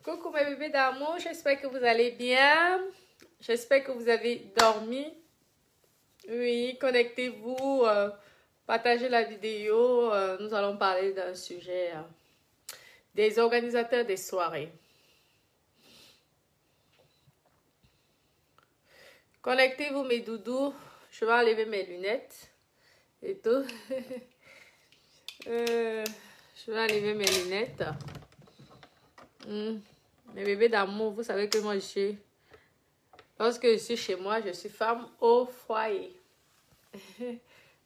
Coucou mes bébés d'amour, j'espère que vous allez bien. J'espère que vous avez dormi. Oui, connectez-vous, partagez la vidéo. Nous allons parler d'un sujet des organisateurs des soirées. Connectez-vous mes doudous. Je vais enlever mes lunettes et tout. Je vais enlever mes lunettes. Mes bébés d'amour, vous savez que moi je suis... Lorsque je suis chez moi, je suis femme au foyer.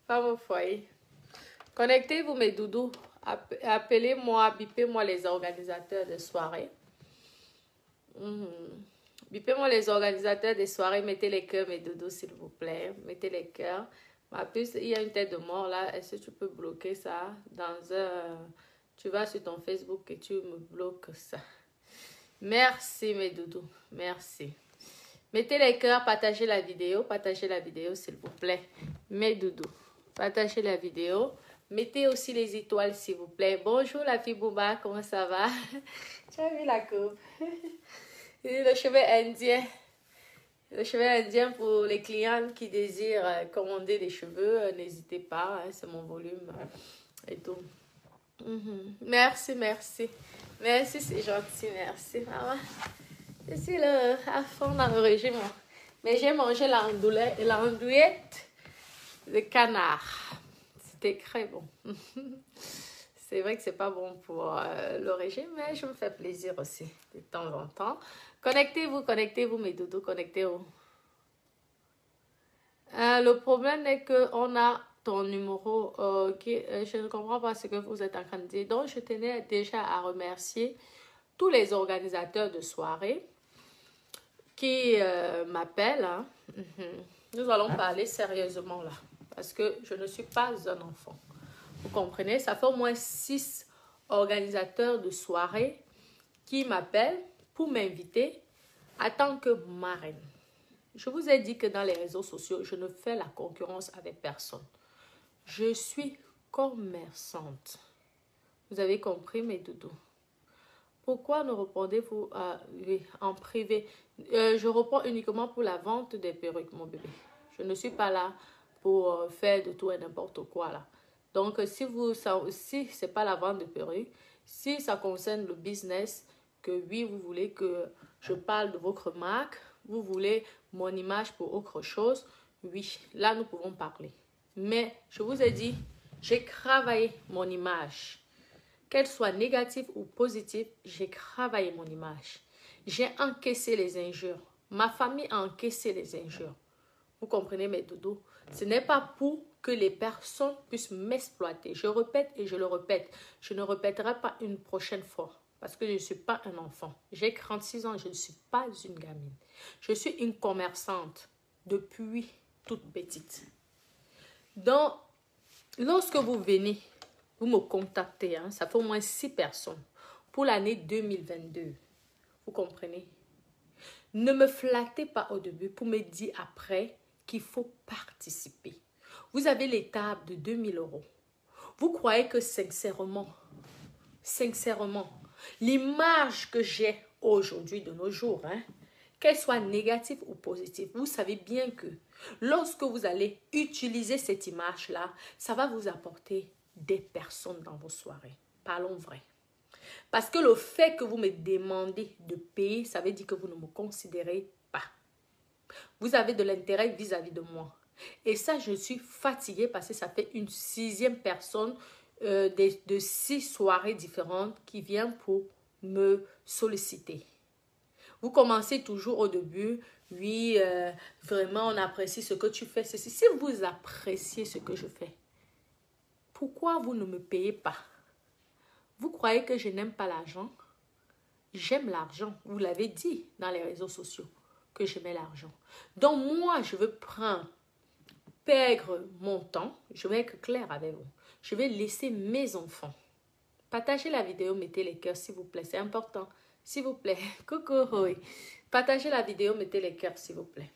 Femme au foyer. Connectez-vous mes doudous. Appelez-moi, bipez-moi les organisateurs de soirée. Bipez-moi les organisateurs des soirées. Mettez les cœurs mes doudous s'il vous plaît. Mettez les cœurs. Ma puce, il y a une tête de mort là. Est-ce que tu peux bloquer ça dans un... Tu vas sur ton Facebook et tu me bloques ça. Merci mes doudous. Merci. Mettez les cœurs, partagez la vidéo s'il vous plaît. Mes doudous, partagez la vidéo. Mettez aussi les étoiles s'il vous plaît. Bonjour la fille Bouba, comment ça va? Tu as vu la coupe? Le cheveu indien. Le cheveu indien pour les clients qui désirent commander des cheveux, n'hésitez pas, hein, c'est mon volume et tout. Merci, merci. Merci, c'est gentil, merci maman. Je suis là à fond dans le régime. Mais j'ai mangé l'andouillette de canard. C'était très bon. C'est vrai que c'est pas bon pour le régime, mais je me fais plaisir aussi de temps en temps. Connectez-vous mes doudous, connectez-vous. Le problème est qu'on a ton numéro. Je ne comprends pas ce que vous êtes en train de dire. Donc, je tenais déjà à remercier tous les organisateurs de soirée qui m'appellent. Hein. Nous allons parler sérieusement là. Parce que je ne suis pas un enfant. Vous comprenez? Ça fait au moins 6 organisateurs de soirée qui m'appellent pour m'inviter en tant que marraine. Je vous ai dit que dans les réseaux sociaux, je ne fais la concurrence avec personne. Je suis commerçante. Vous avez compris mes doudous? Pourquoi ne répondez-vous en privé? Je réponds uniquement pour la vente des perruques, mon bébé. Je ne suis pas là pour faire de tout et n'importe quoi là. Donc, si ce n'est pas la vente de perruques, si ça concerne le business, que oui, vous voulez que je parle de votre marque, vous voulez mon image pour autre chose, oui, là, nous pouvons parler. Mais, je vous ai dit, j'ai travaillé mon image. Qu'elle soit négative ou positive, j'ai travaillé mon image. J'ai encaissé les injures. Ma famille a encaissé les injures. Vous comprenez mes doudous? Ce n'est pas pour que les personnes puissent m'exploiter. Je répète et je le répète. Je ne répéterai pas une prochaine fois. Parce que je ne suis pas un enfant. J'ai 36 ans, je ne suis pas une gamine. Je suis une commerçante depuis toute petite. Donc, lorsque vous venez, vous me contactez, hein, ça fait au moins 6 personnes pour l'année 2022. Vous comprenez? Ne me flattez pas au début pour me dire après qu'il faut participer. Vous avez les tables de 2000 €. Vous croyez que sincèrement, l'image que j'ai aujourd'hui de nos jours, hein, qu'elle soit négative ou positive, vous savez bien que lorsque vous allez utiliser cette image-là, ça va vous apporter des personnes dans vos soirées. Parlons vrai. Parce que le fait que vous me demandez de payer, ça veut dire que vous ne me considérez pas. Vous avez de l'intérêt vis-à-vis de moi. Et ça, je suis fatiguée parce que ça fait une 6e personne de 6 soirées différentes qui vient pour me solliciter. Vous commencez toujours au début, oui, vraiment on apprécie ce que tu fais. Si vous appréciez ce que je fais, pourquoi vous ne me payez pas? Vous croyez que je n'aime pas l'argent? J'aime l'argent. Vous l'avez dit dans les réseaux sociaux que j'aimais l'argent. Donc moi, je veux perdre mon temps. Je vais être claire avec vous. Je vais laisser mes enfants. Partagez la vidéo, mettez les cœurs s'il vous plaît. C'est important. S'il vous plaît. Coucou, oui. Partagez la vidéo, mettez les cœurs s'il vous plaît.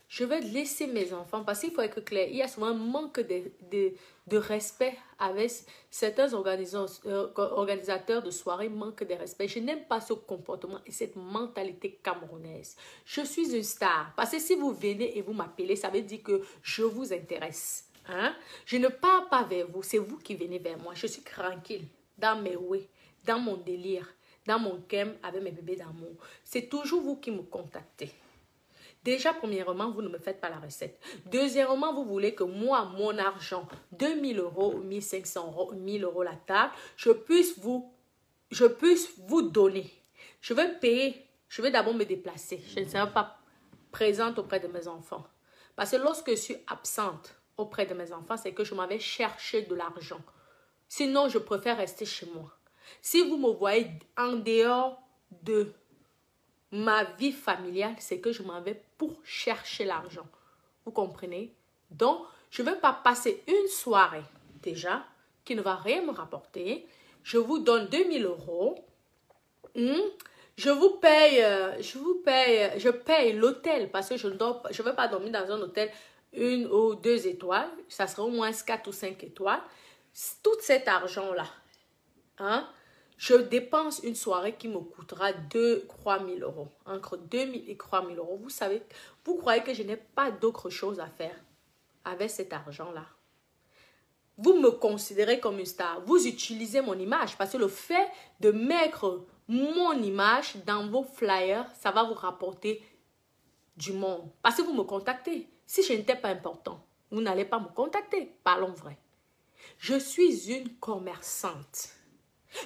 Je vais laisser mes enfants parce qu'il faut être clair. Il y a souvent un manque de respect avec certains organisateurs de soirées, manque de respect. Je n'aime pas ce comportement et cette mentalité camerounaise. Je suis une star. Parce que si vous venez et vous m'appelez, ça veut dire que je vous intéresse. Hein? Je ne pars pas vers vous, c'est vous qui venez vers moi. Je suis tranquille dans mes way, dans mon délire, dans mon game avec mes bébés d'amour. C'est toujours vous qui me contactez. Déjà, premièrement, vous ne me faites pas la recette. Deuxièmement, vous voulez que moi, mon argent, 2000 euros, 1500 euros, 1000 euros la table, je puisse vous donner. Je vais payer, je vais d'abord me déplacer. Je ne serai pas présente auprès de mes enfants. Parce que lorsque je suis absente auprès de mes enfants, c'est que je m'avais cherché de l'argent. Sinon, je préfère rester chez moi. Si vous me voyez en dehors de ma vie familiale, c'est que je m'en vais pour chercher l'argent. Vous comprenez? Donc, je ne vais pas passer une soirée, déjà, qui ne va rien me rapporter. Je vous donne 2000 euros. Je paye l'hôtel parce que je ne vais pas dormir dans un hôtel 1 ou 2 étoiles. Ça sera au moins 4 ou 5 étoiles. Tout cet argent-là, hein? Je dépense une soirée qui me coûtera 3 000 euros. Entre 2 000 et 3 000 euros. Vous savez, vous croyez que je n'ai pas d'autre chose à faire avec cet argent-là? Vous me considérez comme une star. Vous utilisez mon image parce que le fait de mettre mon image dans vos flyers, ça va vous rapporter du monde. Parce que vous me contactez. Si je n'étais pas important, vous n'allez pas me contacter. Parlons vrai. Je suis une commerçante.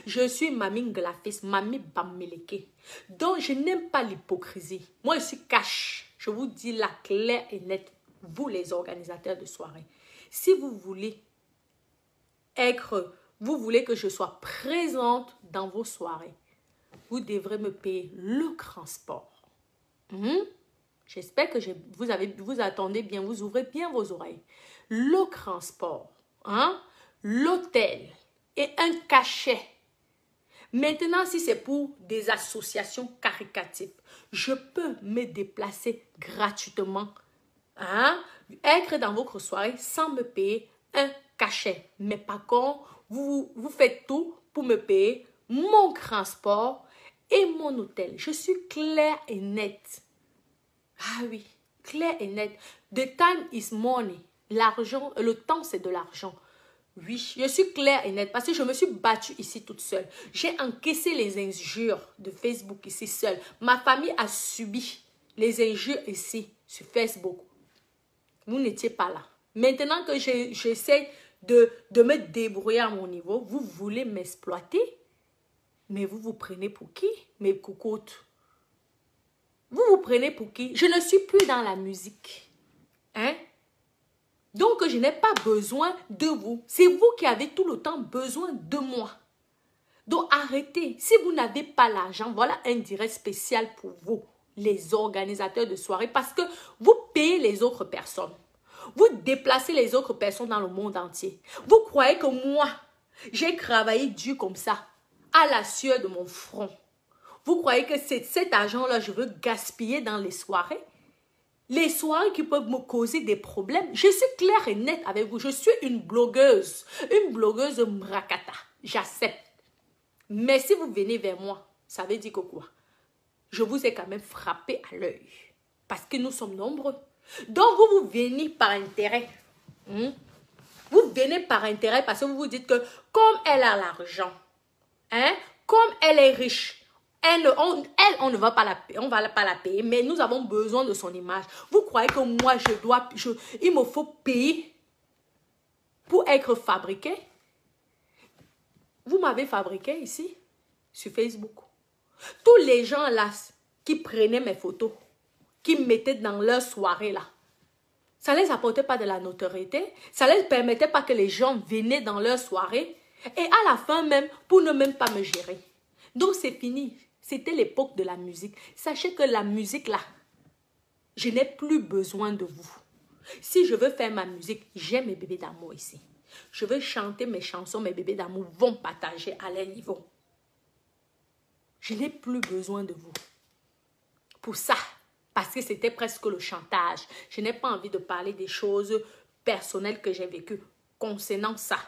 Je suis Mamie Nglafis, Mamie Bamileke. Donc, je n'aime pas l'hypocrisie. Moi, je suis cash. Je vous dis la claire et nette, vous les organisateurs de soirée. Si vous voulez que je sois présente dans vos soirées, vous devrez me payer le transport. J'espère que vous attendez bien, vous ouvrez bien vos oreilles. Le transport, l'hôtel et un cachet. Maintenant, si c'est pour des associations caritatives, je peux me déplacer gratuitement, être dans votre soirée sans me payer un cachet. Mais par contre, vous faites tout pour me payer mon transport et mon hôtel. Je suis claire et nette. Ah oui, claire et nette. The time is money. L'argent, le temps, c'est de l'argent. Oui, je suis claire et nette parce que je me suis battue ici toute seule. J'ai encaissé les injures de Facebook ici seule. Ma famille a subi les injures ici sur Facebook. Vous n'étiez pas là. Maintenant que j'essaie de me débrouiller à mon niveau, vous voulez m'exploiter? Mais vous vous prenez pour qui, mes coucoutes? Vous vous prenez pour qui? Je ne suis plus dans la musique. Donc, je n'ai pas besoin de vous. C'est vous qui avez tout le temps besoin de moi. Donc, arrêtez. Si vous n'avez pas l'argent, voilà un direct spécial pour vous, les organisateurs de soirées, parce que vous payez les autres personnes. Vous déplacez les autres personnes dans le monde entier. Vous croyez que moi, j'ai travaillé dur comme ça, à la sueur de mon front. Vous croyez que cet argent-là, je veux gaspiller dans les soirées? Les soirées qui peuvent me causer des problèmes. Je suis claire et nette avec vous. Je suis une blogueuse mrakata. J'accepte. Mais si vous venez vers moi, ça veut dire que quoi? Je vous ai quand même frappé à l'œil. Parce que nous sommes nombreux. Donc vous venez par intérêt. Vous venez par intérêt parce que vous vous dites que comme elle a l'argent, comme elle est riche, on ne va pas la payer, on va pas la payer, mais nous avons besoin de son image. Vous croyez que moi, il me faut payer pour être fabriqué? Vous m'avez fabriqué ici, sur Facebook. Tous les gens là qui prenaient mes photos, qui me mettaient dans leur soirée là, ça ne les apportait pas de la notoriété, ça ne les permettait pas que les gens venaient dans leur soirée et à la fin même, pour ne même pas me gérer. Donc c'est fini. C'était l'époque de la musique. Sachez que la musique là, je n'ai plus besoin de vous. Si je veux faire ma musique, j'ai mes bébés d'amour ici. Je veux chanter mes chansons, mes bébés d'amour vont partager à leur niveau. Je n'ai plus besoin de vous. Pour ça, Parce que c'était presque le chantage. Je n'ai pas envie de parler des choses personnelles que j'ai vécues concernant ça.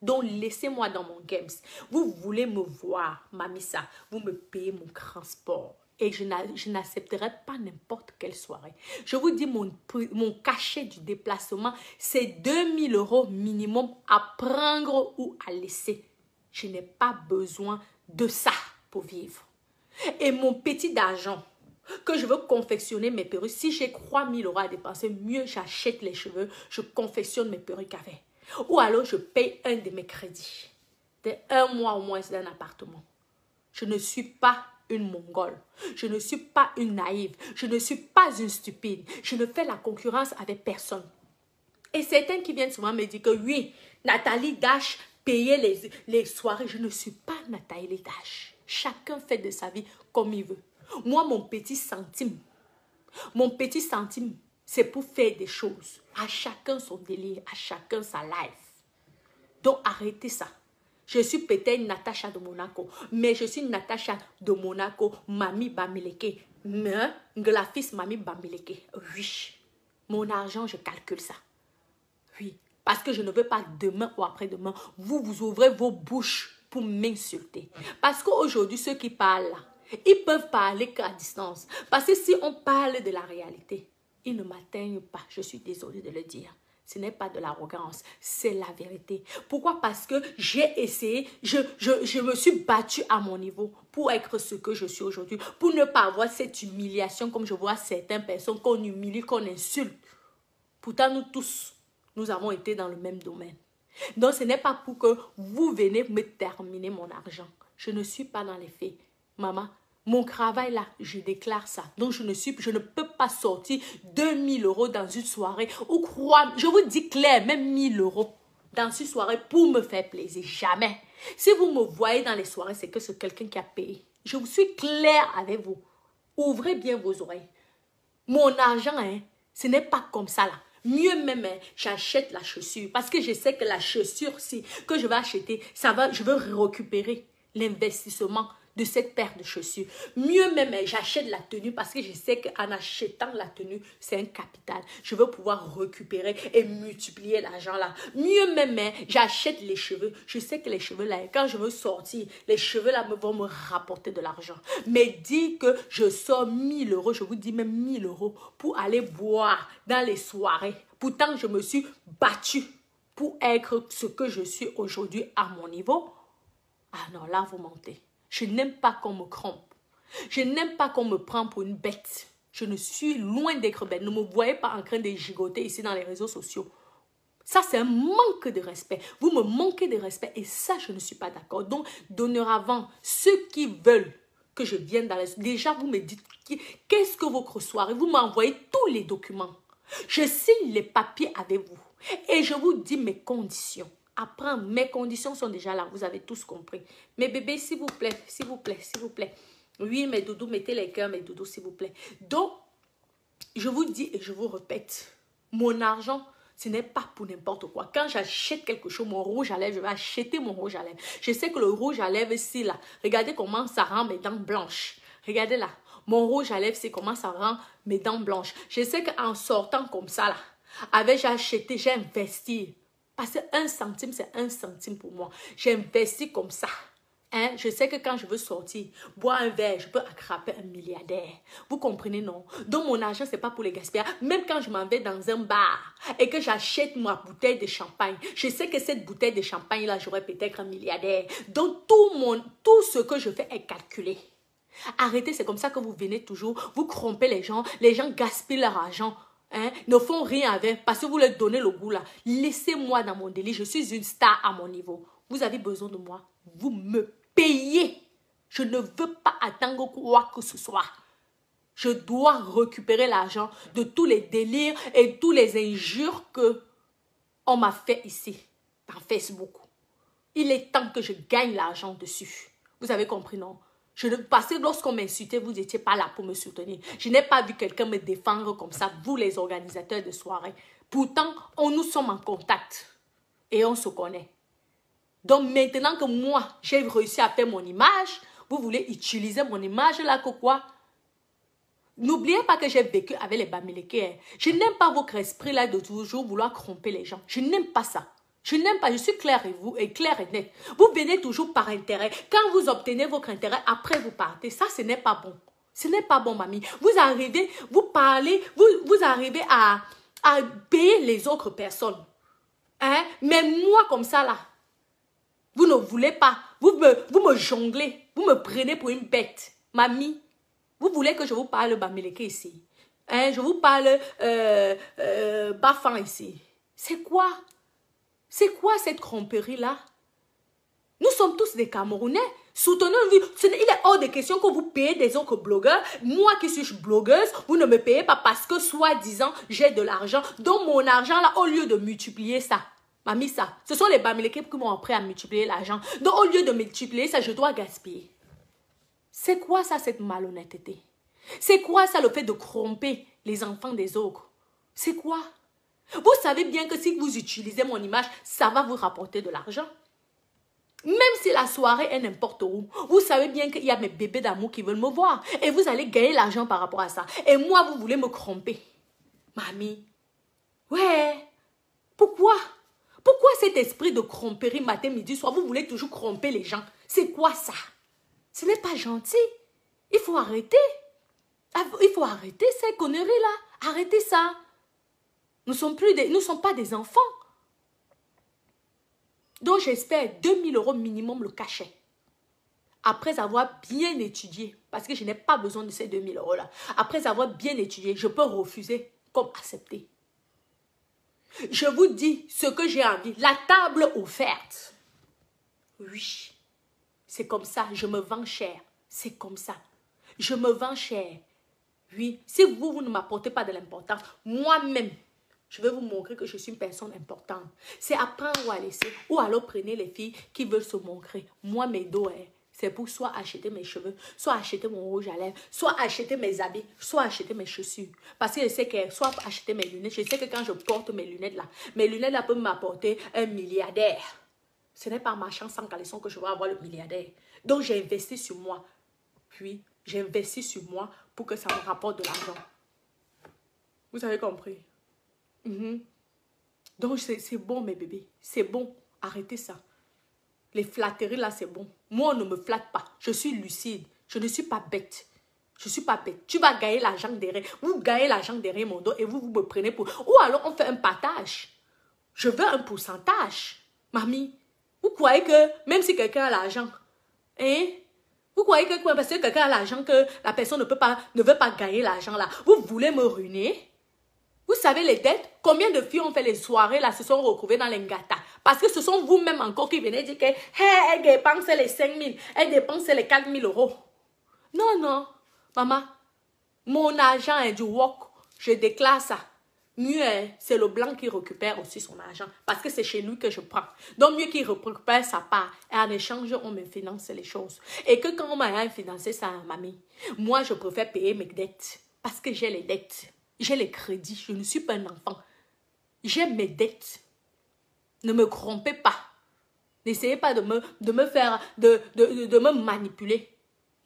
Donc, laissez-moi dans mon games. Vous voulez me voir, Mamissa, vous me payez mon transport. Et je n'accepterai pas n'importe quelle soirée. Je vous dis, mon cachet du déplacement, c'est 2000 € minimum à prendre ou à laisser. Je n'ai pas besoin de ça pour vivre. Et mon petit d'argent que je veux confectionner mes perruques, si j'ai 3000 € à dépenser, mieux j'achète les cheveux, je confectionne mes perruques avec. Ou alors je paye un de mes crédits. De 1 mois au moins d'un appartement. Je ne suis pas une mongole. Je ne suis pas une naïve. Je ne suis pas une stupide. Je ne fais la concurrence avec personne. Et certains qui viennent souvent me dire que oui, Nathalie Dash payait les soirées. Je ne suis pas Nathalie Dash. Chacun fait de sa vie comme il veut. Moi, mon petit centime, c'est pour faire des choses. À chacun son délire, à chacun sa life. Donc, arrêtez ça. Je suis peut-être Natacha de Monaco, mais je suis Natacha de Monaco, Mami Bamileke. Mais, la fils Mami Bamileke. Oui. Mon argent, je calcule ça. Oui. Parce que je ne veux pas demain ou après-demain, vous ouvrez vos bouches pour m'insulter. Parce qu'aujourd'hui, ceux qui parlent là, ils peuvent parler qu'à distance. Parce que si on parle de la réalité, ils ne m'atteignent pas. Je suis désolée de le dire. Ce n'est pas de l'arrogance, c'est la vérité. Pourquoi? Parce que j'ai essayé, je me suis battue à mon niveau pour être ce que je suis aujourd'hui. Pour ne pas avoir cette humiliation comme je vois certaines personnes qu'on humilie, qu'on insulte. Pourtant, nous tous, nous avons été dans le même domaine. Donc, ce n'est pas pour que vous venez me terminer mon argent. Je ne suis pas dans les faits. Maman, mon travail là, je déclare ça. Donc, je ne peux pas sortir 2000 € dans une soirée. Ou je vous dis clair, même 1000 € dans une soirée pour me faire plaisir. Jamais. Si vous me voyez dans les soirées, c'est que c'est quelqu'un qui a payé. Je vous suis clair avec vous. Ouvrez bien vos oreilles. Mon argent, ce n'est pas comme ça là. Mieux même, j'achète la chaussure. Parce que je sais que la chaussure que je vais acheter, je veux récupérer l'investissement de cette paire de chaussures. Mieux même, j'achète la tenue parce que je sais qu'en achetant la tenue, c'est un capital. Je veux pouvoir récupérer et multiplier l'argent là. Mieux même, j'achète les cheveux. Je sais que les cheveux là, quand je veux sortir, les cheveux là vont me rapporter de l'argent. Mais dis que je sors 1000 €, je vous dis même 1000 € pour aller boire dans les soirées. Pourtant, je me suis battue pour être ce que je suis aujourd'hui à mon niveau. Ah non, là, vous mentez. Je n'aime pas qu'on me trompe. Je n'aime pas qu'on me prenne pour une bête. Je ne suis loin d'être bête. Ne me voyez pas en train de gigoter ici dans les réseaux sociaux. Ça, c'est un manque de respect. Vous me manquez de respect et ça, je ne suis pas d'accord. Donc, dorénavant, ceux qui veulent que je vienne dans les... Déjà, vous me dites, qu'est-ce que votre soirée? Vous m'envoyez tous les documents. Je signe les papiers avec vous. Et je vous dis mes conditions. Après, mes conditions sont déjà là. Vous avez tous compris. Mes bébés, s'il vous plaît, s'il vous plaît, s'il vous plaît. Oui, mes doudous, mettez les cœurs, mes doudous, s'il vous plaît. Donc, je vous dis et je vous répète, mon argent, ce n'est pas pour n'importe quoi. Quand j'achète quelque chose, mon rouge à lèvres, je vais acheter mon rouge à lèvres. Je sais que le rouge à lèvres, ici, là, regardez comment ça rend mes dents blanches. Regardez là, mon rouge à lèvres, c'est comment ça rend mes dents blanches. Je sais qu'en sortant comme ça, là, j'ai acheté, j'ai investi. Parce que 1 centime, c'est 1 centime pour moi. J'ai investi comme ça. Hein? Je sais que quand je veux sortir, boire un verre, je peux attraper un milliardaire. Vous comprenez, non? Donc, mon argent, ce n'est pas pour les gaspiller. Même quand je m'en vais dans un bar et que j'achète ma bouteille de champagne, je sais que cette bouteille de champagne-là, j'aurai peut-être un milliardaire. Donc, tout ce que je fais est calculé. Arrêtez, c'est comme ça que vous venez toujours. Vous trompez les gens gaspillent leur argent. Hein, ne font rien avec parce que vous leur donnez le goût là. Laissez-moi dans mon délire. Je suis une star à mon niveau. Vous avez besoin de moi. Vous me payez. Je ne veux pas attendre quoi que ce soit. Je dois récupérer l'argent de tous les délires et tous les injures que on m'a fait ici, dans Facebook. Il est temps que je gagne l'argent dessus. Vous avez compris, non? Parce que lorsqu'on m'insultait, vous n'étiez pas là pour me soutenir. Je n'ai pas vu quelqu'un me défendre comme ça, vous les organisateurs de soirée. Pourtant, nous sommes en contact et on se connaît. Donc maintenant que moi, j'ai réussi à faire mon image, vous voulez utiliser mon image là que quoi? N'oubliez pas que j'ai vécu avec les Bamileke. Hein. Je n'aime pas votre esprit là de toujours vouloir tromper les gens. Je n'aime pas ça. Je n'aime pas, je suis claire et claire et nette. Vous venez toujours par intérêt. Quand vous obtenez votre intérêt, après vous partez. Ça, ce n'est pas bon. Ce n'est pas bon, mamie. Vous arrivez, vous parlez, vous arrivez à payer les autres personnes. Hein? Mais moi, comme ça, là, vous ne voulez pas. Vous me jonglez. Vous me prenez pour une bête. Mamie, vous voulez que je vous parle Bamileke ici? Hein? Je vous parle Bafan ici. C'est quoi? C'est quoi cette tromperie-là? Nous sommes tous des Camerounais. Soutenons-nous. Il est hors de question que vous payez des autres blogueurs. Moi qui suis blogueuse, vous ne me payez pas parce que, soi-disant, j'ai de l'argent. Donc, mon argent, là, au lieu de multiplier ça, mamie, ça, ce sont les Bamileke qui m'ont appris à multiplier l'argent. Donc, au lieu de multiplier ça, je dois gaspiller. C'est quoi ça, cette malhonnêteté? C'est quoi ça, le fait de tromper les enfants des autres? C'est quoi? Vous savez bien que si vous utilisez mon image, ça va vous rapporter de l'argent. Même si la soirée est n'importe où, vous savez bien qu'il y a mes bébés d'amour qui veulent me voir. Et vous allez gagner l'argent par rapport à ça. Et moi, vous voulez me tromper. Mamie. Ouais. Pourquoi? Pourquoi cet esprit de tromperie matin, midi, soir? Vous voulez toujours tromper les gens. C'est quoi ça? Ce n'est pas gentil. Il faut arrêter. Il faut arrêter ces conneries-là. Arrêtez ça. Nous ne sommes pas des enfants. Donc, j'espère 2000 € minimum le cachet. Après avoir bien étudié, parce que je n'ai pas besoin de ces 2000 € là. Après avoir bien étudié, je peux refuser comme accepter. Je vous dis ce que j'ai envie. La table offerte. Oui. C'est comme ça. Je me vends cher. C'est comme ça. Je me vends cher. Oui. Si vous ne m'apportez pas de l'importance, moi-même, je vais vous montrer que je suis une personne importante. C'est à prendre ou à laisser. Ou alors prenez les filles qui veulent se montrer. Moi, mes dos, c'est pour soit acheter mes cheveux, soit acheter mon rouge à lèvres, soit acheter mes habits, soit acheter mes chaussures. Parce que je sais que, soit acheter mes lunettes. Je sais que quand je porte mes lunettes là peuvent m'apporter un milliardaire. Ce n'est pas en marchant sans caleçon que je vais avoir le milliardaire. Donc, j'ai investi sur moi. Puis, j'ai investi sur moi pour que ça me rapporte de l'argent. Vous avez compris? Donc, c'est bon, mes bébés. C'est bon. Arrêtez ça. Les flatteries, là, c'est bon. Moi, on ne me flatte pas. Je suis lucide. Je ne suis pas bête. Je ne suis pas bête. Tu vas gagner l'argent derrière. Vous gagnez l'argent derrière mon dos et vous me prenez pour... Ou alors, on fait un partage. Je veux un pourcentage. Mamie, vous croyez que même si quelqu'un a l'argent, hein? Vous croyez que parce que quelqu'un a l'argent, que la personne ne veut pas gagner l'argent là. Vous voulez me ruiner? Vous savez les dettes? Combien de filles ont fait les soirées là, se sont retrouvées dans les ngata? Parce que ce sont vous-même encore qui venez dire que hey, elle dépense les 5 000, elle dépense les 4 000 €. Non, non, maman, mon argent est du wok, je déclare ça. Mieux, c'est le blanc qui récupère aussi son argent. Parce que c'est chez lui que je prends. Donc, mieux qu'il récupère sa part. Et en échange, on me finance les choses. Et que quand on m'a financé ça, mamie, moi, je préfère payer mes dettes. Parce que j'ai les dettes. J'ai les crédits. Je ne suis pas un enfant. J'ai mes dettes. Ne me trompez pas. N'essayez pas de me faire, de me manipuler.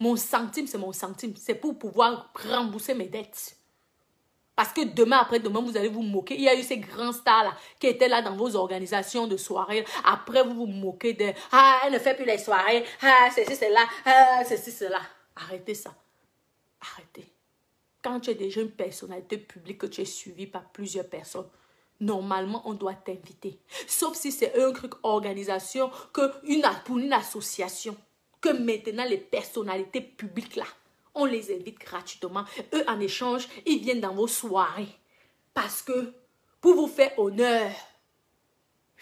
Mon centime, c'est mon centime. C'est pour pouvoir rembourser mes dettes. Parce que demain, après-demain, vous allez vous moquer. Il y a eu ces grands stars-là qui étaient là dans vos organisations de soirée. Après, vous vous moquez de « Ah, elle ne fait plus les soirées. Ah, ceci, cela. Ah, ceci, cela. » Arrêtez ça. Arrêtez. Quand tu es déjà une personnalité publique, que tu es suivi par plusieurs personnes, normalement, on doit t'inviter. Sauf si c'est un truc organisation, pour une association, que maintenant, les personnalités publiques là, on les invite gratuitement. Eux, en échange, ils viennent dans vos soirées. Parce que, pour vous faire honneur,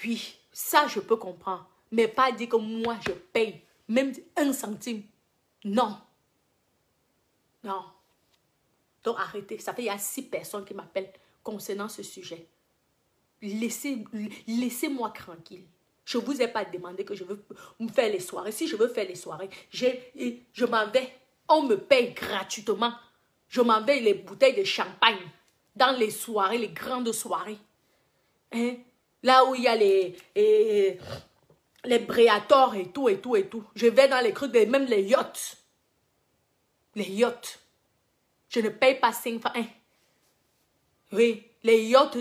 oui, ça, je peux comprendre. Mais pas dire que moi, je paye même 1 centime. Non. Non. Donc, arrêtez. Ça fait, il y a 6 personnes qui m'appellent concernant ce sujet. Laissez-moi tranquille. Je ne vous ai pas demandé que je veux me faire les soirées. Si je veux faire les soirées, je m'en vais. On me paye gratuitement. Je m'en vais les bouteilles de champagne dans les soirées, les grandes soirées. Hein? Là où il y a les Breators et tout, et tout, et tout. Je vais dans les trucs, même les yachts. Les yachts. Je ne paye pas 5 francs. Hein. Oui, les yachts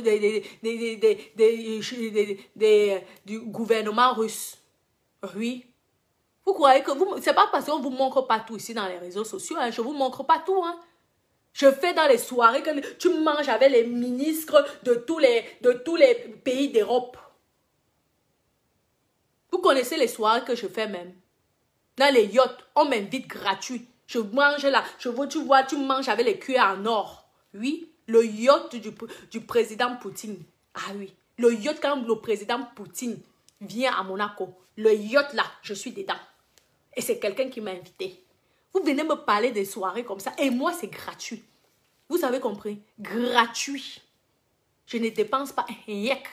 du gouvernement russe. Oui. Vous croyez que vous... C'est pas parce qu'on ne vous montre pas tout ici dans les réseaux sociaux. Hein, je ne vous montre pas tout. Hein. Je fais dans les soirées que tu manges avec les ministres de tous les pays d'Europe. Vous connaissez les soirées que je fais même. Dans les yachts, on m'invite gratuit. Je mange là. Tu vois, tu manges avec les cuillères en or. Oui. Le yacht du président Poutine. Ah oui. Le yacht quand le président Poutine vient à Monaco. Le yacht là, je suis dedans. Et c'est quelqu'un qui m'a invité. Vous venez me parler des soirées comme ça. Et moi, c'est gratuit. Vous avez compris? Gratuit. Je ne dépense pas un yek.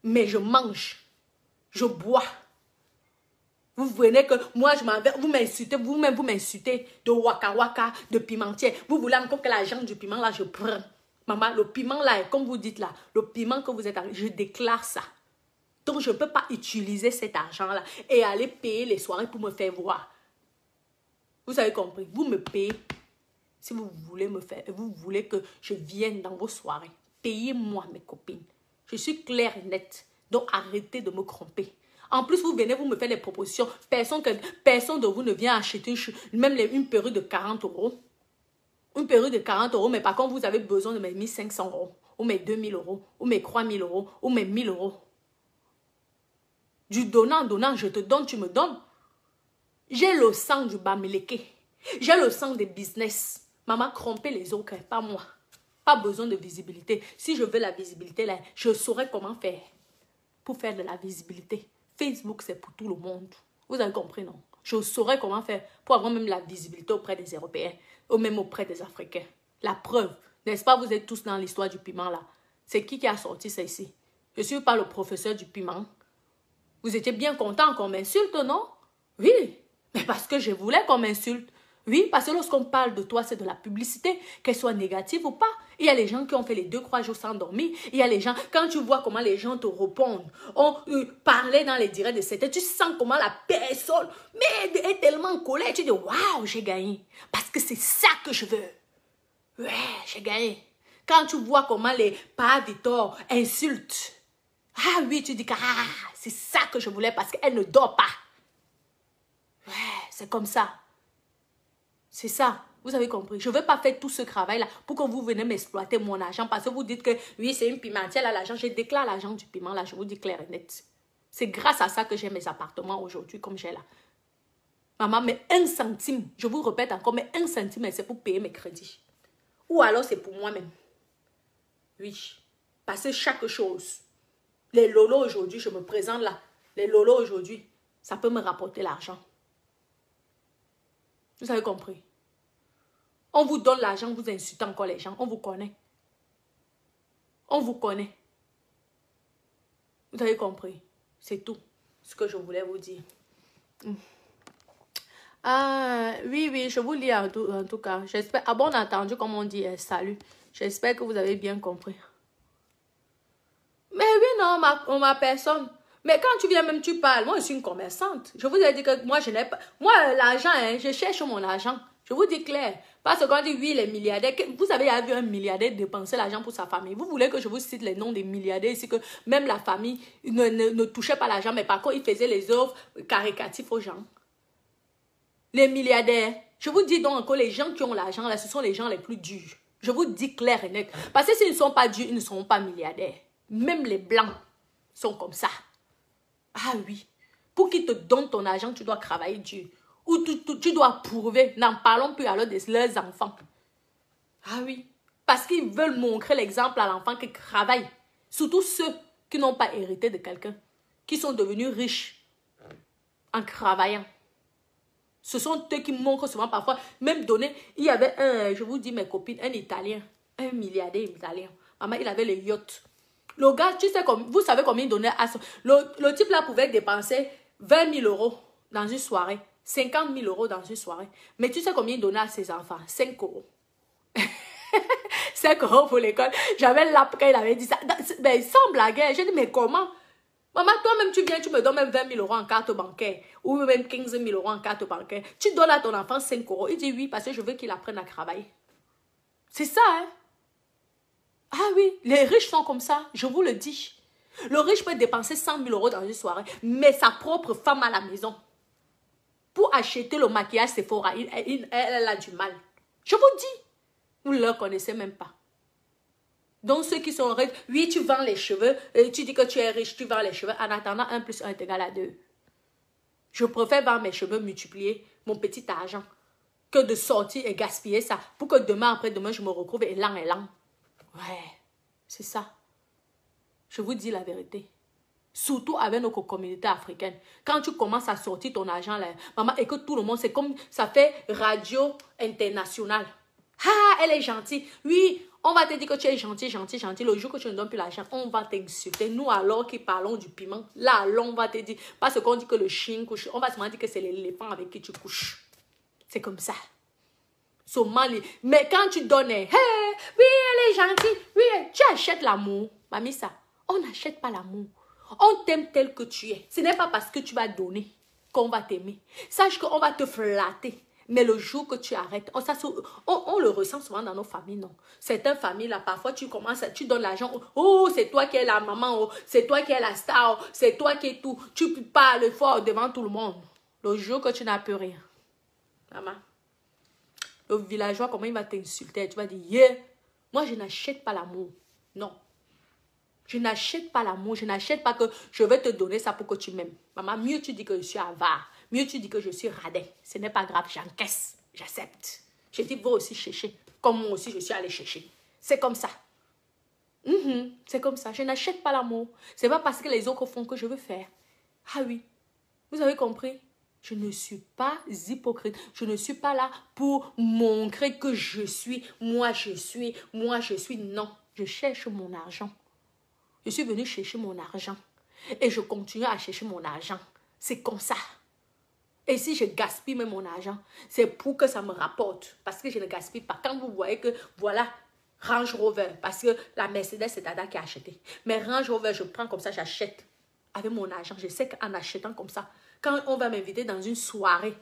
Mais je mange. Je bois. Vous venez que moi, je m'en vais, vous m'insultez, vous-même, vous m'insultez de waka waka, de pimentier. Vous voulez encore que l'argent du piment, là, je prends. Maman, le piment, là, comme vous dites, là, le piment que vous êtes, je déclare ça. Donc, je ne peux pas utiliser cet argent-là et aller payer les soirées pour me faire voir. Vous avez compris? Vous me payez si vous voulez me faire, vous voulez que je vienne dans vos soirées. Payez-moi, mes copines. Je suis claire et nette. Donc, arrêtez de me tromper. En plus, vous venez, vous me faites des propositions. Personne de vous ne vient acheter même une perruque de 40 euros. Une perruque de 40 euros, mais par contre, vous avez besoin de mes 1500 euros, ou mes 2000 euros, ou mes 3000 euros, ou mes 1000 euros. Du donnant, je te donne, tu me donnes. J'ai le sang du Bamileke. J'ai le sang des business. Maman, tromper les autres, pas moi. Pas besoin de visibilité. Si je veux la visibilité, là, je saurais comment faire pour faire de la visibilité. Facebook, c'est pour tout le monde. Vous avez compris, non? Je saurais comment faire pour avoir même la visibilité auprès des Européens ou même auprès des Africains. La preuve, n'est-ce pas, vous êtes tous dans l'histoire du piment, là. C'est qui a sorti ça ici? Je ne suis pas le professeur du piment. Vous étiez bien content qu'on m'insulte, non? Oui, mais parce que je voulais qu'on m'insulte. Oui, parce que lorsqu'on parle de toi, c'est de la publicité, qu'elle soit négative ou pas. Il y a les gens qui ont fait les 2-3 jours sans dormir. Il y a les gens, quand tu vois comment les gens te répondent, on parlait dans les directs de cette, tu sens comment la personne est tellement en colère. Tu dis, waouh, j'ai gagné. Parce que c'est ça que je veux. Ouais, j'ai gagné. Quand tu vois comment les pas Victor insultent, ah oui, tu dis que c'est ça que je voulais parce qu'elle ne dort pas. Ouais, c'est comme ça. C'est ça. Vous avez compris. Je ne veux pas faire tout ce travail-là pour que vous venez m'exploiter mon argent parce que vous dites que oui, c'est une pimentière, là, l'argent. Je déclare l'argent du piment, là, je vous dis clair et net. C'est grâce à ça que j'ai mes appartements aujourd'hui comme j'ai là. Maman, mais 1 centime, je vous répète encore, mais 1 centime, c'est pour payer mes crédits. Ou alors c'est pour moi-même. Oui. Parce que chaque chose, les lolos aujourd'hui, je me présente là. Les lolos aujourd'hui, ça peut me rapporter l'argent. Vous avez compris? On vous donne l'argent, vous insultez encore les gens. On vous connaît. On vous connaît. Vous avez compris? C'est tout ce que je voulais vous dire. Ah, oui, je vous lis en tout cas. J'espère. Ah bon entendu, comme on dit, salut. J'espère que vous avez bien compris. Mais oui, non, ma personne. Mais quand tu viens même, tu parles. Moi, je suis une commerçante. Je vous ai dit que moi, je n'ai pas... Moi, l'argent, hein, je cherche mon argent. Je vous dis clair. Parce qu'on dit, oui, les milliardaires. Vous avez vu un milliardaire dépenser l'argent pour sa famille. Vous voulez que je vous cite les noms des milliardaires ici, que même la famille ne touchait pas l'argent, mais par contre, ils faisaient les œuvres caricatives aux gens. Les milliardaires. Je vous dis donc encore, les gens qui ont l'argent, là, ce sont les gens les plus durs. Je vous dis clair et net. Parce que s'ils ne sont pas durs, ils ne seront pas milliardaires. Même les blancs sont comme ça. Ah oui. Pour qu'ils te donnent ton argent, tu dois travailler dur. Ou tu dois prouver. N'en parlons plus alors de leurs enfants. Ah oui. Parce qu'ils veulent montrer l'exemple à l'enfant qui travaille. Surtout ceux qui n'ont pas hérité de quelqu'un. Qui sont devenus riches en travaillant. Ce sont eux qui montrent souvent parfois. Même donné, il y avait un, je vous dis mes copines, un Italien. Un milliardaire italien. Maman, il avait le yacht. Le gars, tu sais, vous savez combien il donnait à son... Le type là pouvait dépenser 20 000 euros dans une soirée. 50 000 euros dans une soirée. Mais tu sais combien il donnait à ses enfants? 5 euros. 5 euros pour l'école. J'avais l'app quand il avait dit ça. Ben, sans blaguer. J'ai dit, mais comment? Maman, toi-même, tu viens, tu me donnes même 20 000 euros en carte bancaire. Ou même 15 000 euros en carte bancaire. Tu donnes à ton enfant 5 euros. Il dit oui, parce que je veux qu'il apprenne à travailler. C'est ça, hein. Ah oui, les riches sont comme ça, je vous le dis. Le riche peut dépenser 100 000 euros dans une soirée, mais sa propre femme à la maison, pour acheter le maquillage Sephora, elle a du mal. Je vous dis, vous ne le connaissez même pas. Donc ceux qui sont riches, oui, tu vends les cheveux, et tu dis que tu es riche, tu vends les cheveux, en attendant 1 + 1 = 2. Je préfère vendre mes cheveux, multiplier mon petit argent, que de sortir et gaspiller ça, pour que demain, après-demain, je me retrouve élan. Ouais, c'est ça. Je vous dis la vérité. Surtout avec nos communautés africaines. Quand tu commences à sortir ton argent là, maman, et que tout le monde, c'est comme ça fait radio internationale. Ah, elle est gentille. Oui, on va te dire que tu es gentil. Le jour que tu ne donnes plus l'argent, on va t'insulter. Nous, alors qui parlons du piment, là, on va te dire, parce qu'on dit que le chien couche, on va se dire que c'est l'éléphant avec qui tu couches. C'est comme ça. Somali. Mais quand tu donnes, hey, oui, elle est gentille. Oui, tu achètes l'amour. Mamie, ça, on n'achète pas l'amour. On t'aime tel que tu es. Ce n'est pas parce que tu vas donner qu'on va t'aimer. Sache qu'on va te flatter. Mais le jour que tu arrêtes, on le ressent souvent dans nos familles, non? Certaines familles, là, parfois, tu donnes l'argent. Oh, c'est toi qui es la maman. Oh, c'est toi qui es la star. Oh, c'est toi qui es tout. Tu parles fort devant tout le monde. Le jour que tu n'as plus rien. Maman. Le villageois, comment il va t'insulter? Tu vas dire, yeah, moi, je n'achète pas l'amour. Non. Je n'achète pas l'amour, je n'achète pas que je vais te donner ça pour que tu m'aimes. Maman, mieux tu dis que je suis avare, mieux tu dis que je suis radin. Ce n'est pas grave, j'encaisse, j'accepte. Je dis, va aussi chercher, comme moi aussi je suis allée chercher. C'est comme ça. C'est comme ça, je n'achète pas l'amour. C'est pas parce que les autres font que je veux faire. Ah oui, vous avez compris? Je ne suis pas hypocrite. Je ne suis pas là pour montrer que je suis, moi je suis. Non, je cherche mon argent. Je suis venue chercher mon argent. Et je continue à chercher mon argent. C'est comme ça. Et si je gaspille même mon argent, c'est pour que ça me rapporte. Parce que je ne gaspille pas. Quand vous voyez que, voilà, Range Rover. Parce que la Mercedes, c'est Dada qui a acheté. Mais Range Rover, je prends comme ça, j'achète. Avec mon argent. Je sais qu'en achetant comme ça, quand on va m'inviter dans une soirée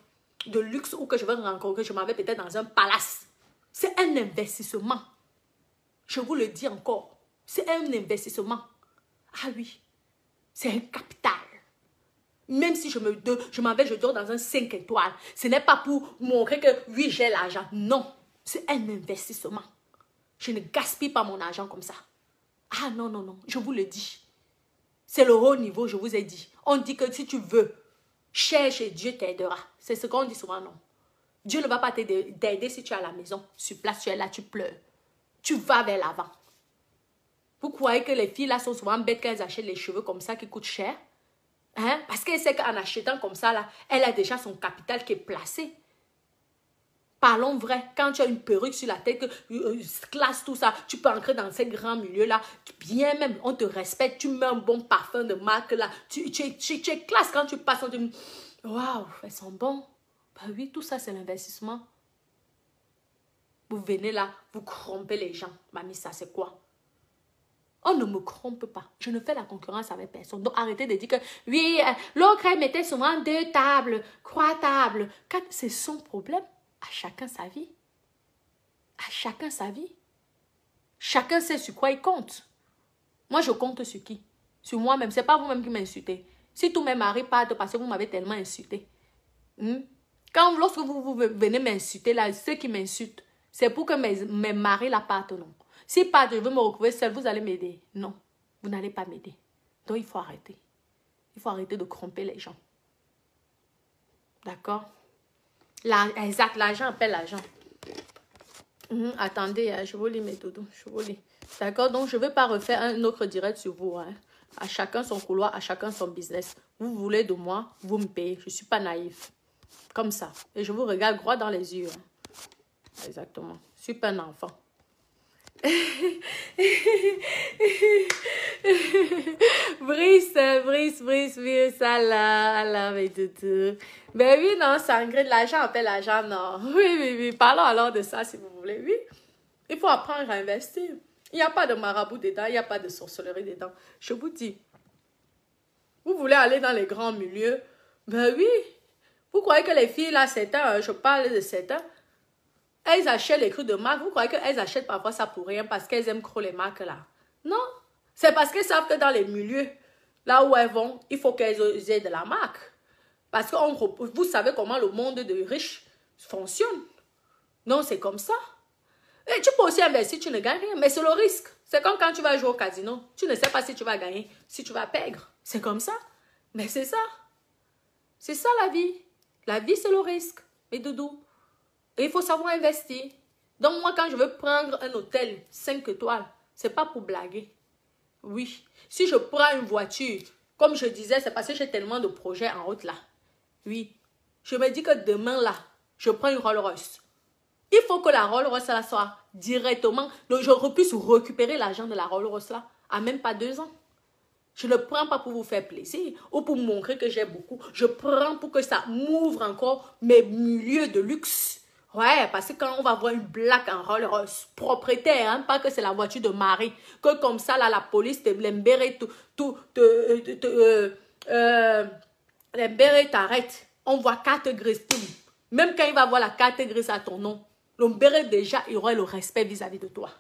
de luxe ou que je vais rencontrer, je m'en vais peut-être dans un palace. C'est un investissement. Je vous le dis encore. C'est un investissement. Ah oui, c'est un capital. Même si je m'en vais, je dors dans un 5 étoiles. Ce n'est pas pour montrer que oui, j'ai l'argent. Non, c'est un investissement. Je ne gaspille pas mon argent comme ça. Ah non, je vous le dis. C'est le haut niveau, je vous ai dit. On dit que si tu veux, cherche et Dieu t'aidera. C'est ce qu'on dit souvent, non. Dieu ne va pas t'aider si tu es à la maison. Sur place, tu es là, tu pleures. Tu vas vers l'avant. Vous croyez que les filles là sont souvent bêtes quand elles achètent les cheveux comme ça qui coûtent cher? Hein? Parce qu'elle sait qu'en achetant comme ça, là, elle a déjà son capital qui est placé. Parlons vrai. Quand tu as une perruque sur la tête, classe tout ça, tu peux entrer dans ces grands milieux-là. Bien même, on te respecte. Tu mets un bon parfum de marque là. Tu es classe quand tu passes. On te dit, waouh, elles sont bonnes. Ben oui, tout ça, c'est l'investissement. Vous venez là, vous corrompez les gens. Mamie, ça, c'est quoi? On ne me trompe pas. Je ne fais la concurrence avec personne. Donc, arrêtez de dire que, oui, l'autre, elle mettait souvent 2 tables, 3 tables, 4. C'est son problème. À chacun sa vie. À chacun sa vie. Chacun sait sur quoi il compte. Moi, je compte sur qui? Sur moi-même. Ce n'est pas vous-même qui m'insultez. Si tous mes maris partent parce que vous m'avez tellement insulté. Lorsque vous venez m'insulter, là, ceux qui m'insultent, c'est pour que mes maris la partent, non. Si pas, je veux me retrouver seule, vous allez m'aider. Non, vous n'allez pas m'aider. Donc, il faut arrêter. Il faut arrêter de tromper les gens. D'accord? Exact, l'argent appelle l'argent. Attendez, je vous lis mes doudous. Je vous lis. D'accord? Donc, je ne vais pas refaire un autre direct sur vous. Hein. À chacun son couloir, à chacun son business. Vous voulez de moi, vous me payez. Je ne suis pas naïf. Comme ça. Et je vous regarde droit dans les yeux. Hein. Exactement. Je ne suis pas un enfant. Brice, Allah, mais tout. Ben oui, non, Sangré, de l'argent appelle l'argent, non. Oui, parlons alors de ça si vous voulez, oui. Il faut apprendre à investir. Il n'y a pas de marabout dedans, il n'y a pas de sorcellerie dedans. Je vous dis, vous voulez aller dans les grands milieux, ben oui. Vous croyez que les filles, là, 7 ans, je parle de 7 ans, elles achètent les trucs de marque. Vous croyez qu'elles achètent parfois ça pour rien parce qu'elles aiment trop les marques là? Non. C'est parce qu'elles savent que dans les milieux, là où elles vont, il faut qu'elles aient de la marque. Parce que vous savez comment le monde de riches fonctionne. Non, c'est comme ça. Et tu peux aussi investir, tu ne gagnes rien. Mais c'est le risque. C'est comme quand tu vas jouer au casino. Tu ne sais pas si tu vas gagner, si tu vas perdre. C'est comme ça. Mais c'est ça. C'est ça la vie. La vie, c'est le risque. Mais doudou. Et il faut savoir investir. Donc moi, quand je veux prendre un hôtel 5 étoiles, c'est pas pour blaguer. Oui. Si je prends une voiture, comme je disais, c'est parce que j'ai tellement de projets en route là. Oui. Je me dis que demain là, je prends une Rolls-Royce. Il faut que la Rolls-Royce là soit directement, donc je puisse récupérer l'argent de la Rolls-Royce là à même pas 2 ans. Je ne prends pas pour vous faire plaisir ou pour montrer que j'ai beaucoup. Je prends pour que ça m'ouvre encore mes milieux de luxe. Ouais, parce que quand on va voir une blague en Rolls-Royce, propriétaire, hein, pas que c'est la voiture de Marie, que comme ça, là, la police te l'embéré, l'embéré t'arrête. On voit carte grise. Même quand il va voir la carte grise à ton nom, l'embéré déjà, il aurait le respect vis-à-vis de toi.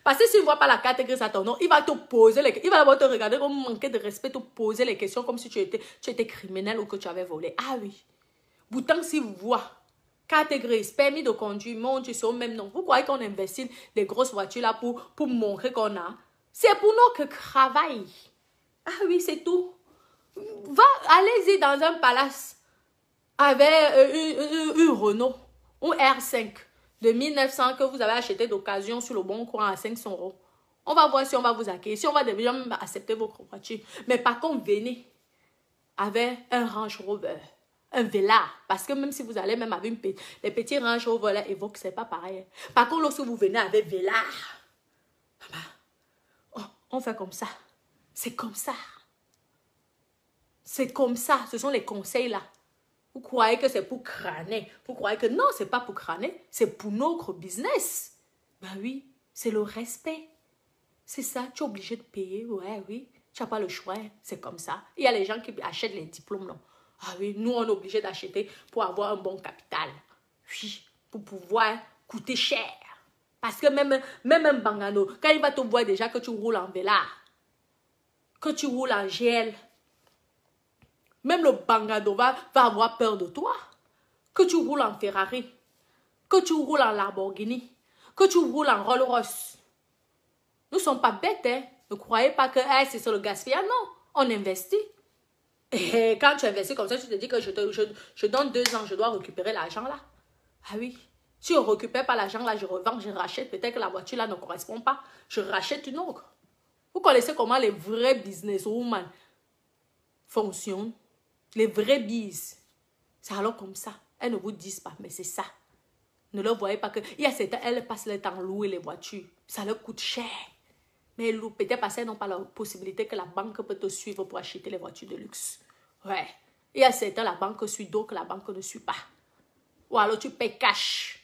Parce que s'il ne voit pas la carte grise à ton nom, il va te poser les questions. Il va d'abord te regarder comme manquer de respect, te poser les questions comme si tu étais criminel ou que tu avais volé. Ah oui. Pourtant, s'il voit carte grise, permis de conduire, mon Dieu, c'est au même nom. Vous croyez qu'on investit des grosses voitures là pour montrer qu'on a? C'est pour notre travail. Ah oui, c'est tout. Allez-y dans un palace avec une Renault ou R5 de 1900 que vous avez acheté d'occasion sur le bon coin à 500 €. On va voir si on va vous accueillir, si on va déjà même accepter votre voiture. Mais par contre, venez avec un Range Rover, un Velar. Parce que même si vous allez même avec les petits Range Rover là, Evoque, c'est pas pareil. Par contre, lorsque vous venez avec Velar, on fait comme ça. C'est comme ça. C'est comme ça. Ce sont les conseils là. Vous croyez que c'est pour crâner. Vous croyez que non, c'est pas pour crâner. C'est pour notre business. Ben oui, c'est le respect. C'est ça, tu es obligé de payer. Ouais, oui. Tu n'as pas le choix. C'est comme ça. Il y a les gens qui achètent les diplômes, non. Ah oui, nous, on est obligé d'acheter pour avoir un bon capital. Oui, pour pouvoir coûter cher. Parce que même un bangano, quand il va te voir déjà que tu roules en Velar, que tu roules en GL, même le bangano va avoir peur de toi. Que tu roules en Ferrari, que tu roules en Lamborghini, que tu roules en Rolls-Royce. Nous ne sommes pas bêtes, hein. Ne croyez pas que c'est sur le gaspillage. Non, on investit. Et quand tu investis comme ça, tu te dis que je donne 2 ans, je dois récupérer l'argent là. Ah oui. Si on ne récupère pas l'argent là, je revends, je rachète. Peut-être que la voiture là ne correspond pas. Je rachète une autre. Vous connaissez comment les vrais businesswomen fonctionnent? Les vrais bises. C'est alors comme ça. Elles ne vous disent pas, mais c'est ça. Ne leur voyez pas que... Il y a certains, elles passent le temps à louer les voitures. Ça leur coûte cher. Mais peut-être parce qu'elles n'ont pas la possibilité que la banque peut te suivre pour acheter les voitures de luxe. Ouais. Il y a certains, la banque suit, d'autres, la banque ne suit pas. Ou alors tu payes cash.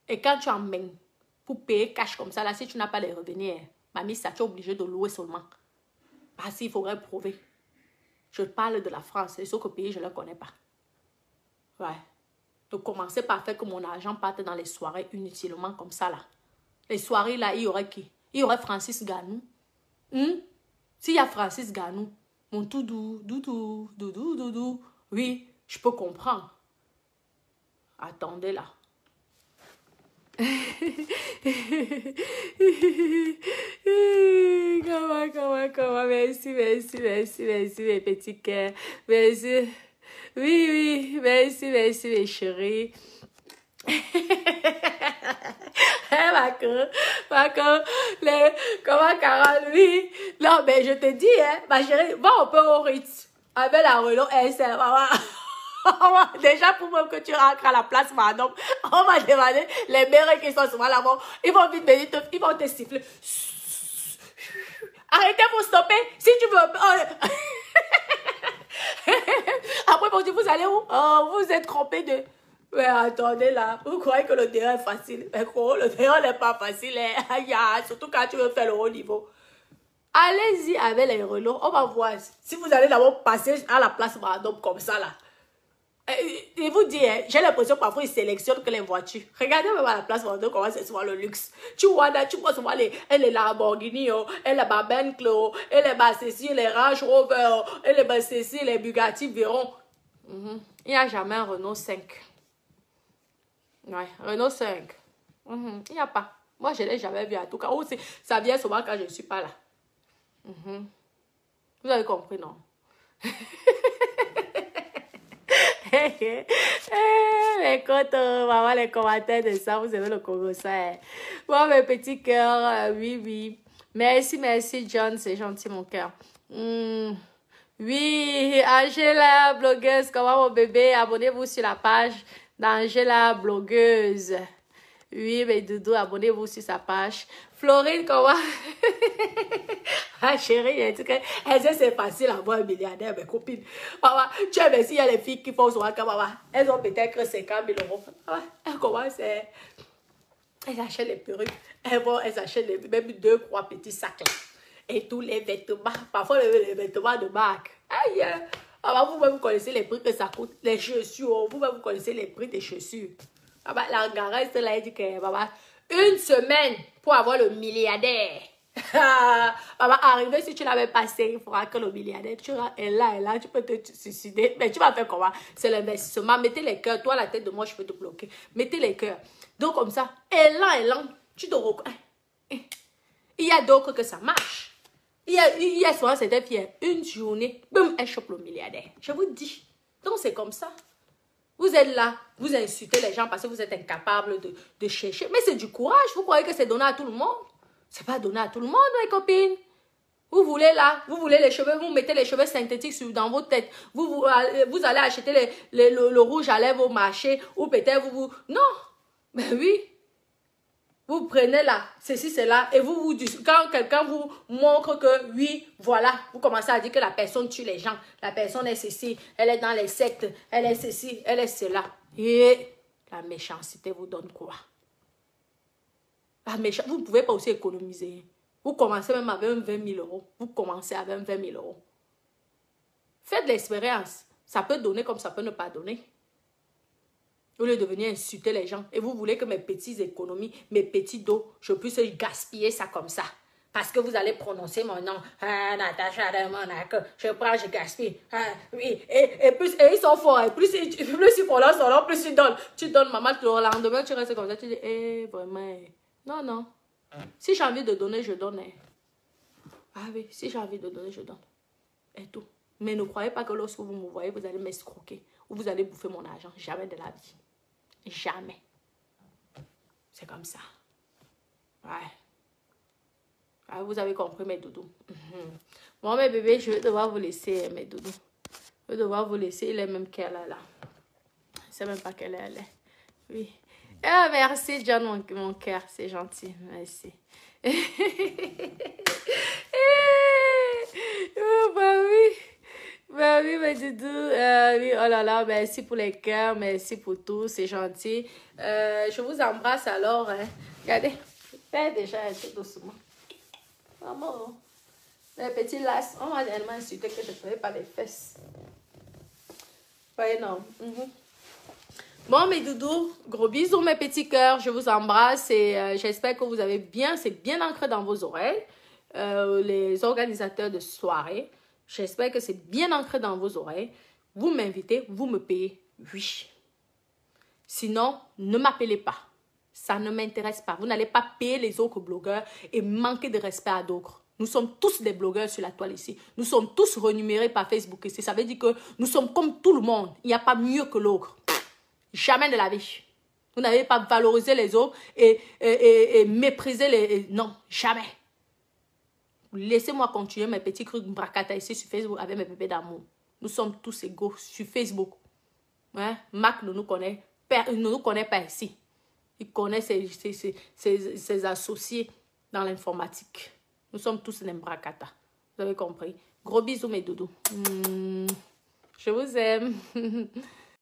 Et quand tu emmènes pour payer cash comme ça, là, si tu n'as pas les revenus, mamie, ça, tu es obligé de louer seulement. Parce qu'il faudrait prouver. Je parle de la France. Les autres pays, je ne les connais pas. Ouais. Donc, commencez par faire que mon argent parte dans les soirées inutilement comme ça, là. Les soirées, là, il y aurait qui? Il y aurait Francis Ganou. S'il y a Francis Ganou, mon tout doudou, oui, je peux comprendre. Attendez, là. Comment, merci, mes petits cœurs. Merci. Oui, merci, mes chéris. Comment Carole, oui. Non, mais je te dis, hein, ma chérie, va un peu au Ritz. Avec la Renault SL, déjà, pour même que tu rentres à la place, madame, on va demander les mères qui sont souvent là-bas. Ils vont vite venir, ils vont te siffler. Arrêtez pour stopper. Si tu veux. Après, bon, vous allez où? Oh, vous êtes trompé de... Mais attendez là, vous croyez que le terrain est facile? Mais gros, le terrain n'est pas facile. Hein? Surtout quand tu veux faire le haut niveau. Allez-y avec les Renault. On va voir. Si vous allez d'abord passer à la place Madame comme ça là. Il vous dit, hein, j'ai l'impression que parfois ils sélectionnent que les voitures. Regardez même à la place Vendôme comment c'est souvent le luxe. Tu vois souvent les Lamborghini, et les Bentley, et les ceci, les Range Rover, et les ceci, les Bugatti Veyron. Il n'y a jamais un Renault 5. Ouais, Renault 5. Il n'y a pas. Moi, je ne l'ai jamais vu en tout cas. Ou ça vient souvent quand je ne suis pas là. Vous avez compris, non? Écoute, on va voir les commentaires de ça. Vous avez le Congo, ça. Bon, mes petits cœurs, oui, oui. Merci, merci, John. C'est gentil, mon cœur. Oui, Angela, blogueuse. Comment, mon bébé? Abonnez-vous sur la page d'Angela, blogueuse. Oui, mais Doudou, abonnez-vous sur sa page. Florine, comment? Ah, chérie, en tout cas, c'est facile à voir un milliardaire, mes copines. Maman, tu sais, mais s'il y a les filles qui font souvent comme maman, elles ont peut-être 50 000 euros. Maman, elles commencent, elles achètent les perruques. Elles achètent même 2, 3 petits sacs. Là. Et tous les vêtements, parfois les vêtements de marque. Aïe, maman, vous-même connaissez les prix que ça coûte. Les chaussures, vous-même vous connaissez les prix des chaussures. Maman, la garesse, là, elle dit que, maman, une semaine pour avoir le milliardaire. Maman, arrivé, si tu l'avais passé, il faudra que le milliardaire, tu est là, tu peux te suicider. Mais tu vas faire comment? C'est l'investissement. Mettez les cœurs. Toi, la tête de moi, je peux te bloquer. Mettez les cœurs. Donc, comme ça, élan, tu te reconnais. Il y a d'autres que ça marche. Il y a souvent cette fille, une journée, boum, elle chope le milliardaire. Je vous dis. Donc, c'est comme ça. Vous êtes là, vous insultez les gens parce que vous êtes incapable de chercher. Mais c'est du courage. Vous croyez que c'est donné à tout le monde? C'est pas donné à tout le monde, mes copines. Vous voulez là, vous voulez les cheveux, vous mettez les cheveux synthétiques dans vos têtes. Vous allez acheter le rouge à lèvres au marché. Ou peut-être vous... Non, mais oui. Vous prenez là, ceci, cela. Et quand quelqu'un vous montre que oui, voilà. Vous commencez à dire que la personne tue les gens. La personne est ceci, elle est dans les sectes. Elle est ceci, elle est cela. Et la méchanceté vous donne quoi? Vous ne pouvez pas aussi économiser. Vous commencez même avec 20 000 euros. Vous commencez avec 20 000 euros. Faites l'expérience. Ça peut donner comme ça peut ne pas donner. Au lieu de venir insulter les gens. Et vous voulez que mes petites économies, mes petits dos, je puisse gaspiller ça comme ça. Parce que vous allez prononcer mon nom. Ah, Natacha de Monaco. Je prends, je gaspille. Ah, oui. Et ils sont forts. Et plus ils prononcent son nom, plus ils donnent. Tu donnes, maman, le lendemain, tu restes comme ça. Tu dis, vraiment. Non, non. Si j'ai envie de donner, je donne. Ah oui, si j'ai envie de donner, je donne. Et tout. Mais ne croyez pas que lorsque vous me voyez, vous allez m'escroquer. Ou vous allez bouffer mon argent. Jamais de la vie. Jamais. C'est comme ça. Ouais. Ah, vous avez compris, mes doudous. Bon, mes bébés, je vais devoir vous laisser, mes doudous. Je vais devoir vous laisser. Il est même qu'elle est là. Je ne sais même pas quelle elle est. Oui. Ah, merci, John, mon cœur. C'est gentil. Merci. Oh, bah oui. Bah oui, mes doudous. Oui, oh là là, merci pour les cœurs. Merci pour tout. C'est gentil. Je vous embrasse alors. Hein. Regardez. Fais déjà un peu doucement. Maman. Les petits laces. On m'a tellement insulté que je ne ferais pas les fesses. Pas énorme. Bon, mes doudous, gros bisous, mes petits cœurs. Je vous embrasse et j'espère que vous avez bien, c'est bien ancré dans vos oreilles. Les organisateurs de soirée, j'espère que c'est bien ancré dans vos oreilles. Vous m'invitez, vous me payez. Oui. Sinon, ne m'appelez pas. Ça ne m'intéresse pas. Vous n'allez pas payer les autres blogueurs et manquer de respect à d'autres. Nous sommes tous des blogueurs sur la toile ici. Nous sommes tous rémunérés par Facebook ici. Ça veut dire que nous sommes comme tout le monde. Il n'y a pas mieux que l'autre. Jamais de la vie. Vous n'avez pas valorisé les autres et méprisé les... Non, jamais. Laissez-moi continuer mes petits trucs bracata ici sur Facebook avec mes bébés d'amour. Nous sommes tous égaux sur Facebook. Hein? Marc ne nous connaît pas ici. Il connaît ses associés dans l'informatique. Nous sommes tous des bracata. Vous avez compris? Gros bisous mes doudous. Je vous aime.